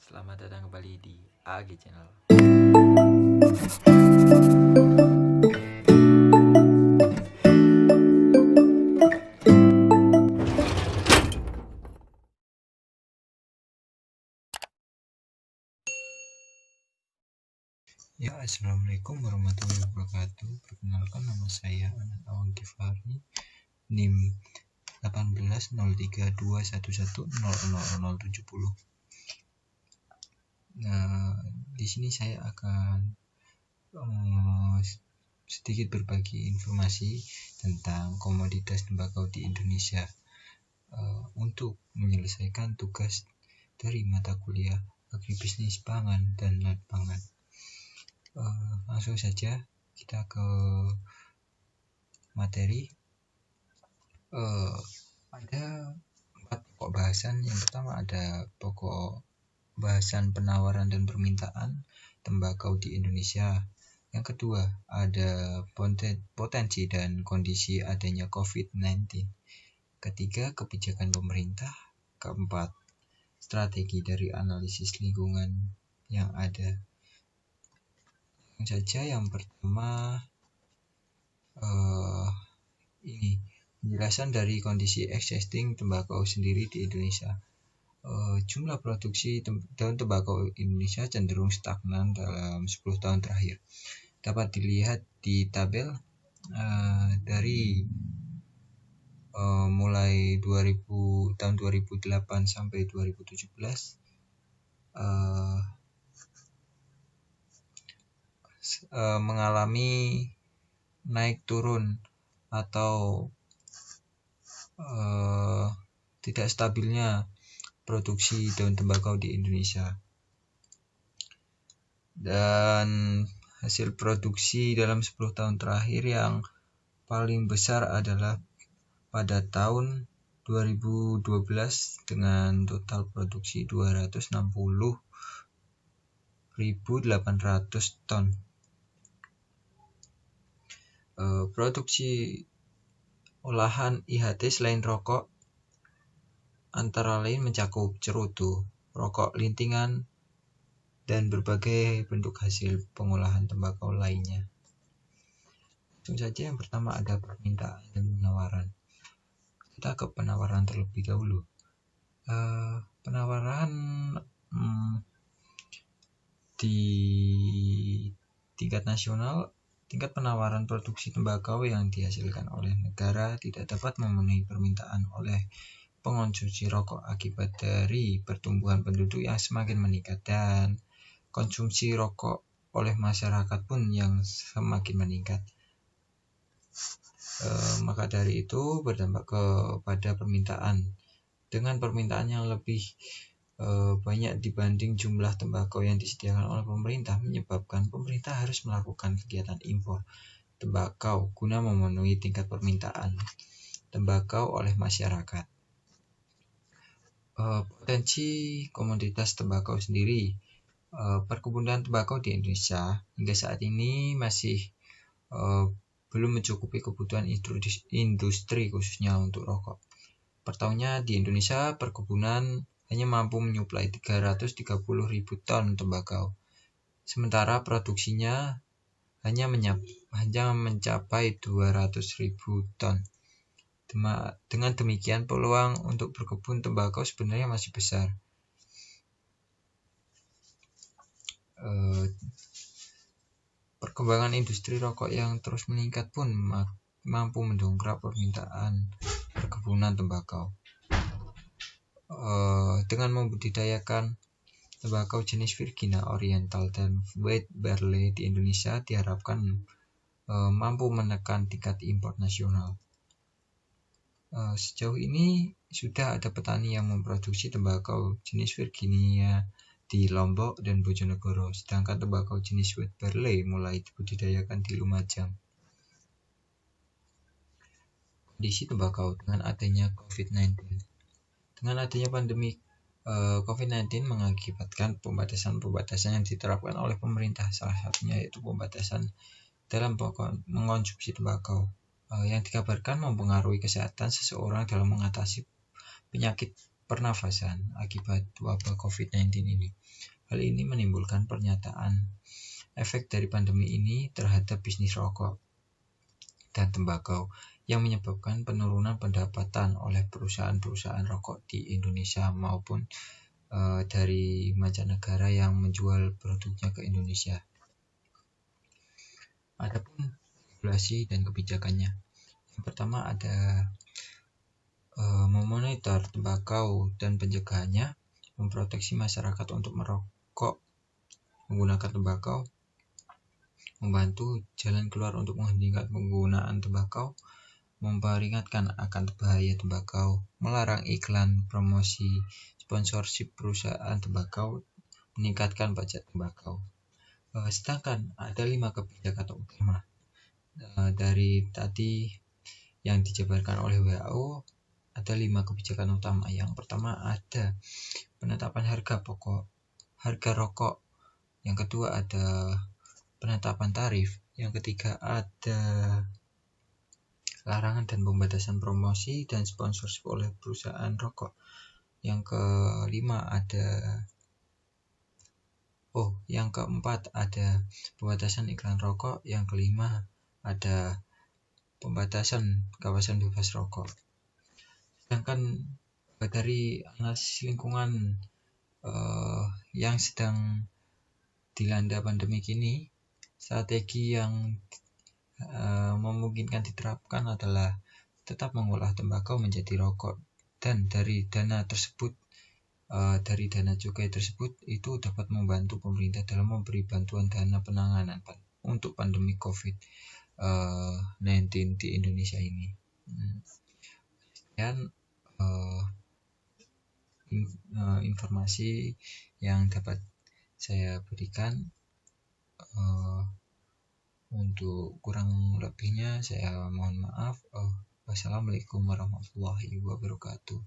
Selamat datang kembali di AG Channel. Ya, assalamualaikum warahmatullahi wabarakatuh. Perkenalkan, nama saya Anand Awang Kifari, NIM 180321100070. Nah, di sini saya akan sedikit berbagi informasi tentang komoditas tembakau di Indonesia untuk menyelesaikan tugas dari mata kuliah agribisnis pangan dan lat pangan. Langsung saja kita ke materi. Ada 4 pokok bahasan. Yang pertama ada pokok bahasan penawaran dan permintaan tembakau di Indonesia. Yang kedua ada potensi dan kondisi adanya COVID-19. Ketiga, kebijakan pemerintah. Keempat, strategi dari analisis lingkungan yang ada. Saja yang pertama ini penjelasan dari kondisi existing tembakau sendiri di Indonesia. Jumlah produksi daun tembakau Indonesia cenderung stagnan dalam 10 tahun terakhir. Dapat dilihat di tabel dari mulai tahun 2008 sampai 2017 mengalami naik turun atau tidak stabilnya produksi daun tembakau di Indonesia. Dan hasil produksi dalam 10 tahun terakhir yang paling besar adalah pada tahun 2012 dengan total produksi 260.800 ton. Produksi olahan IHT selain rokok antara lain mencakup cerutu, rokok lintingan, dan berbagai bentuk hasil pengolahan tembakau lainnya. Langsung saja, yang pertama ada permintaan dan penawaran. Kita ke penawaran terlebih dahulu. Penawaran di tingkat nasional, tingkat penawaran produksi tembakau yang dihasilkan oleh negara tidak dapat memenuhi permintaan oleh pengonsumsi rokok akibat dari pertumbuhan penduduk yang semakin meningkat dan konsumsi rokok oleh masyarakat pun yang semakin meningkat. Maka dari itu berdampak kepada permintaan. Dengan permintaan yang lebih banyak dibanding jumlah tembakau yang disediakan oleh pemerintah, menyebabkan pemerintah harus melakukan kegiatan impor tembakau guna memenuhi tingkat permintaan tembakau oleh masyarakat. Potensi komoditas tembakau sendiri. Perkebunan tembakau di Indonesia hingga saat ini masih belum mencukupi kebutuhan industri khususnya untuk rokok. Per tahunnya di Indonesia perkebunan hanya mampu menyuplai 330.000 ton tembakau, sementara produksinya hanya mencapai 200.000 ton. Dengan demikian, peluang untuk berkebun tembakau sebenarnya masih besar. Perkembangan industri rokok yang terus meningkat pun mampu mendongkrak permintaan perkebunan tembakau. Dengan membudidayakan tembakau jenis Virginia Oriental dan White Barley di Indonesia diharapkan mampu menekan tingkat impor nasional. Sejauh ini sudah ada petani yang memproduksi tembakau jenis Virginia di Lombok dan Bojonegoro, sedangkan tembakau jenis White Barley mulai dibudidayakan di Lumajang. Kondisi tembakau dengan adanya COVID-19. Dengan adanya pandemi COVID-19 mengakibatkan pembatasan yang diterapkan oleh pemerintah, salah satunya yaitu pembatasan dalam mengonsumsi tembakau yang dikabarkan mempengaruhi kesehatan seseorang dalam mengatasi penyakit pernafasan akibat wabah COVID-19 ini. Hal ini menimbulkan pernyataan efek dari pandemi ini terhadap bisnis rokok dan tembakau yang menyebabkan penurunan pendapatan oleh perusahaan-perusahaan rokok di Indonesia maupun dari mancanegara yang menjual produknya ke Indonesia. Adapun regulasi dan kebijakannya, yang pertama ada memonitor tembakau dan pencegahannya, memproteksi masyarakat untuk merokok menggunakan tembakau, membantu jalan keluar untuk menghentikan penggunaan tembakau, memperingatkan akan bahaya tembakau, melarang iklan, promosi, sponsorship perusahaan tembakau, meningkatkan pajak tembakau. Sedangkan ada 5 kebijakan utama dari tadi yang dijabarkan oleh WHO. Ada 5 kebijakan utama. Yang pertama ada penetapan harga pokok harga rokok. Yang kedua ada penetapan tarif. Yang ketiga ada larangan dan pembatasan promosi dan sponsorship oleh perusahaan rokok. Yang keempat ada pembatasan iklan rokok. Yang kelima ada pembatasan kawasan bebas rokok. Sedangkan dari analisis lingkungan yang sedang dilanda pandemi ini, strategi yang memungkinkan diterapkan adalah tetap mengolah tembakau menjadi rokok, dan dari dana tersebut, dari dana cukai tersebut itu dapat membantu pemerintah dalam memberi bantuan dana penanganan untuk pandemi COVID-19 di Indonesia ini. Dan informasi yang dapat saya berikan. Untuk kurang lebihnya saya mohon maaf. Wassalamualaikum warahmatullahi wabarakatuh.